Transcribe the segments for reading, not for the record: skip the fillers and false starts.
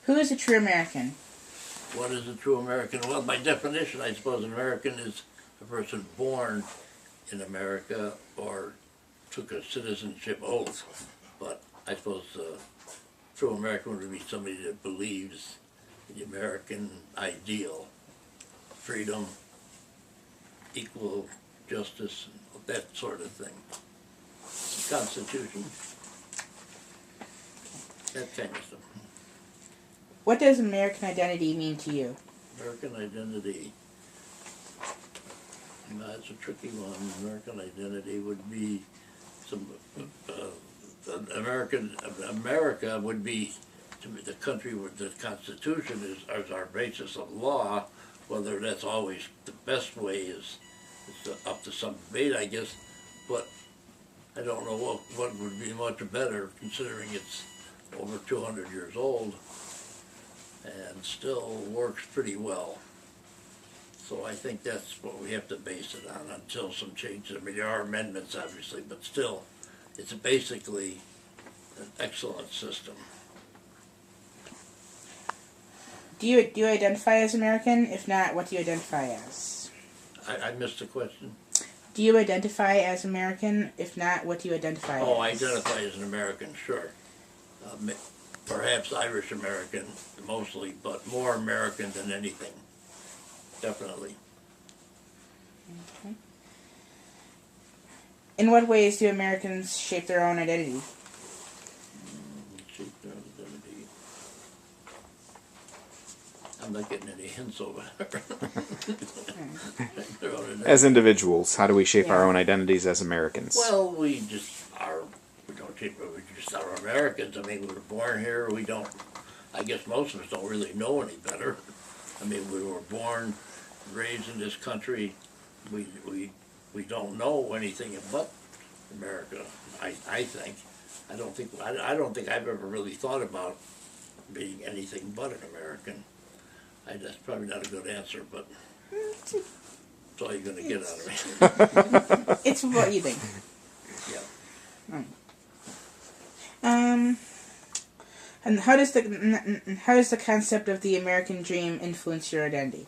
Who is a true American? What is a true American? Well, by definition, I suppose an American is a person born in America or took a citizenship oath. But I suppose a true American would be somebody that believes the American ideal, freedom, equal justice, that sort of thing. The Constitution, that kind of stuff. What does American identity mean to you? American identity. That's a tricky one. American identity would be some. America would be the country where the Constitution is our basis of law. Whether that's always the best way is up to some debate, I guess. But I don't know what would be much better, considering it's over 200 years old and still works pretty well. So I think that's what we have to base it on until some changes. I mean, there are amendments, obviously, but still, it's basically an excellent system. Do you identify as American? If not, what do you identify as? I missed the question. Do you identify as American? If not, what do you identify as? I identify as an American, sure. Perhaps Irish American, mostly, but more American than anything. Definitely. Okay. In what ways do Americans shape their own identity? Shape their own identity. I'm not getting any hints over there. As individuals, how do we shape our own identities as Americans? Well, we just are. We don't shape it. We just are Americans. I mean, we were born here. We don't. I guess most of us don't really know any better. I mean, we were born, raised in this country. We don't know anything but America. I think. I don't think I've ever really thought about being anything but an American. That's probably not a good answer, but that's all you're going to get out of me. It's what you think. Yeah. And how does the concept of the American dream influence your identity?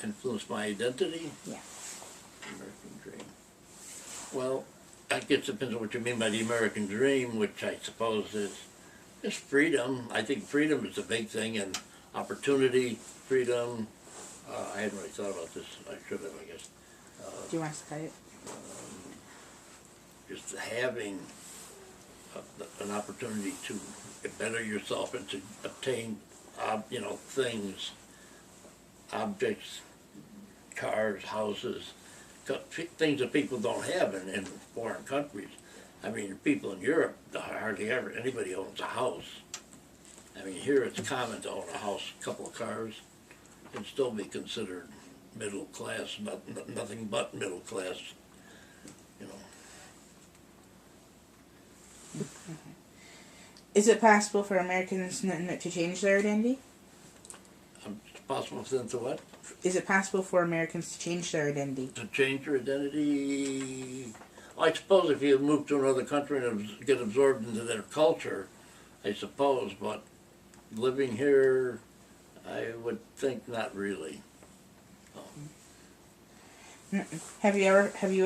Influence my identity? Yeah. American dream. Well, I guess it depends on what you mean by the American dream, which I suppose is freedom. I think freedom is a big thing, and opportunity, freedom. I hadn't really thought about this. I should have, I guess. Do you want to say it? Just having an opportunity to better yourself and to obtain, things, objects, cars, houses, things that people don't have in foreign countries. I mean, people in Europe, hardly ever anybody owns a house. I mean, here it's common to own a house, a couple of cars, and still be considered middle class, nothing but middle class, you know. Is it possible for Americans to change their identity? It's possible for them to what? Is it possible for Americans to change their identity? To change your identity? I suppose if you move to another country and get absorbed into their culture, I suppose, but living here, I would think not really. Have you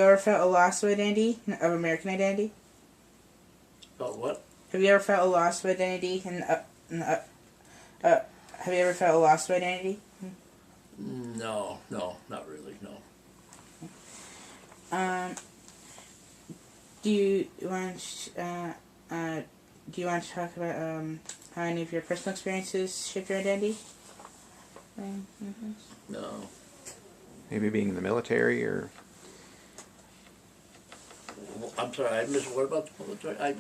ever felt a loss of identity, of American identity? Felt what? Have you ever felt a loss of identity? Have you ever felt a loss of identity? No, not really, no. Do you want to talk about how any of your personal experiences shape your identity? No. Maybe being in the military, or... I'm sorry, I missed. What about the military?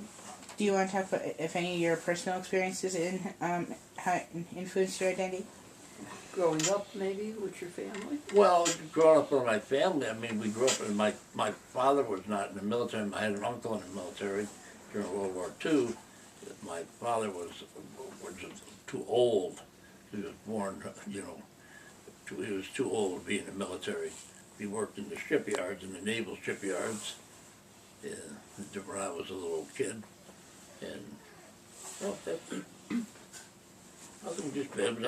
Do you want to talk about if any of your personal experiences how influenced your identity? Growing up, maybe, with your family? Well, growing up with my family, I mean, we grew up, and my father was not in the military. I had an uncle in the military during World War II. My father was too old. He was born, he was too old to be in the military. He worked in the shipyards, in the naval shipyards, when I was a little kid. And, well, other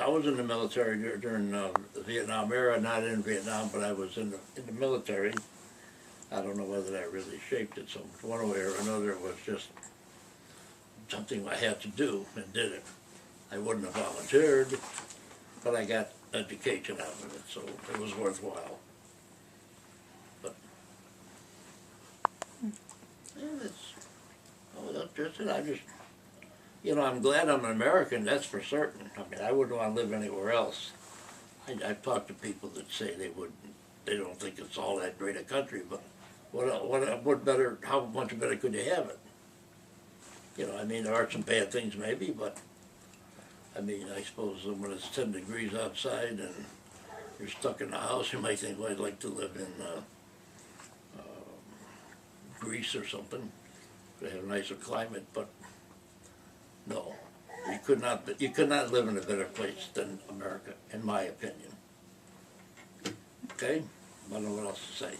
I was in the military during the Vietnam era, not in Vietnam, but I was in the military. I don't know whether that really shaped it. So one way or another, it was just something I had to do and did it. I wouldn't have volunteered, but I got education out of it, so it was worthwhile. But yeah, that's it. I just, I'm glad I'm an American. That's for certain. I mean, I wouldn't want to live anywhere else. I've talked to people that say they don't think it's all that great a country, but what better? How much better could you have it? I mean, there are some bad things maybe, but I mean, I suppose when it's 10 degrees outside and you're stuck in the house, you might think, well, I'd like to live in Greece or something. They have a nicer climate, but no, you could not live in a better place than America, in my opinion. Okay, I don't know what else to say.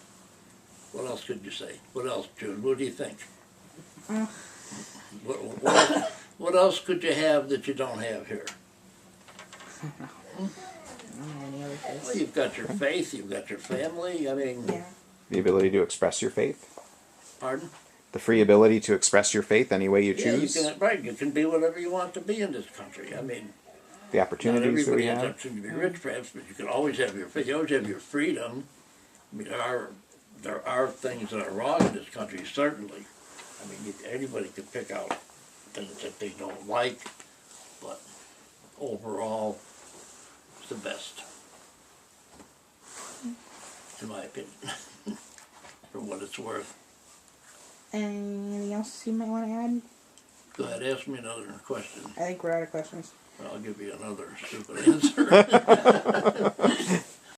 What else could you say? What else, June? What do you think? What else could you have that you don't have here? Well, you've got your faith, you've got your family. I mean, the ability to express your faith. Pardon? The free ability to express your faith any way you choose. You can be whatever you want to be in this country. I mean, the opportunities that we not have. everybody has to be rich, perhaps, but you can always have your faith. You always have your freedom. I mean, there are things that are wrong in this country, certainly. I mean, anybody could pick out things that they don't like, but overall, it's the best, in my opinion, for what it's worth. Anything else you might want to add? Go ahead, ask me another question. I think we're out of questions. I'll give you another stupid answer.